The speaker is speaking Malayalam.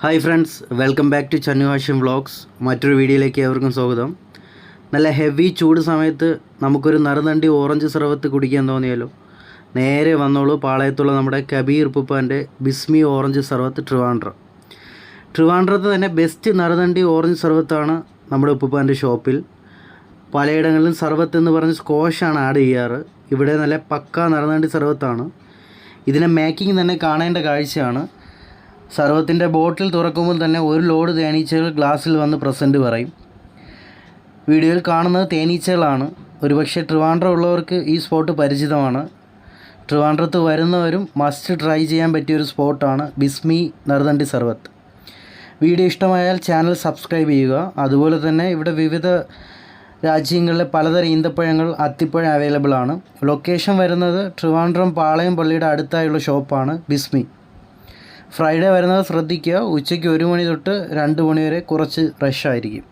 Hi friends, welcome back to Channu Hashim vlogs. മറ്റൊരു വീഡിയോയിലേക്ക് ഏവർക്കും സ്വാഗതം. നല്ല ഹെവി ചൂട് സമയത്ത് നമുക്കൊരു നറുനണ്ടി ഓറഞ്ച് സർവത്ത് കുടിക്കാൻ തോന്നിയാലോ, നേരെ വന്നോളൂ പാളയത്തുള്ള നമ്മുടെ കബീർ ഉപ്പുപ്പാൻ്റെ ബിസ്മി ഓറഞ്ച് സർവത്ത് ട്രിവാൻഡ്രത്ത് തന്നെ ബെസ്റ്റ് നറുനണ്ടി ഓറഞ്ച് സർവത്താണ് നമ്മുടെ ഉപ്പുപ്പാൻ്റെ ഷോപ്പിൽ. പലയിടങ്ങളിലും സർവത്ത് എന്ന് പറഞ്ഞ് സ്കോഷാണ് ആഡ് ചെയ്യാറ്. ഇവിടെ നല്ല പക്ക നറുനണ്ടി സർവത്താണ്. ഇതിനെ മേക്കിംഗ് തന്നെ കാണേണ്ട കാഴ്ചയാണ്. സർവത്തിൻ്റെ ബോട്ടിൽ തുറക്കുമ്പോൾ തന്നെ ഒരു ലോഡ് തേനീച്ചകൾ ഗ്ലാസ്സിൽ വന്ന് പ്രസൻറ്റ് പറയും. വീഡിയോയിൽ കാണുന്നത് തേനീച്ചകളാണ്. ഒരുപക്ഷെ ട്രിവാൻഡ്രം ഉള്ളവർക്ക് ഈ സ്പോട്ട് പരിചിതമാണ്. ട്രിവാൻഡ്രത്ത് വരുന്നവരും മസ്റ്റ് ട്രൈ ചെയ്യാൻ പറ്റിയൊരു സ്പോട്ടാണ് ബിസ്മി നറുനണ്ടി സർവത്ത്. വീഡിയോ ഇഷ്ടമായാൽ ചാനൽ സബ്സ്ക്രൈബ് ചെയ്യുക. അതുപോലെ തന്നെ ഇവിടെ വിവിധ രാജ്യങ്ങളിലെ പലതരം ഈന്തപ്പഴങ്ങൾ, അത്തിപ്പഴം അവൈലബിൾ ആണ്. ലൊക്കേഷൻ വരുന്നത് ട്രിവാൻഡ്രം പാളയം പള്ളിയുടെ അടുത്തായുള്ള ഷോപ്പാണ് ബിസ്മി. ഫ്രൈഡേ വരുന്നത് ശ്രദ്ധിക്കുക. ഉച്ചയ്ക്ക് 1 മണി തൊട്ട് 2 മണി വരെ കുറച്ച് റഷ് ആയിരിക്കും.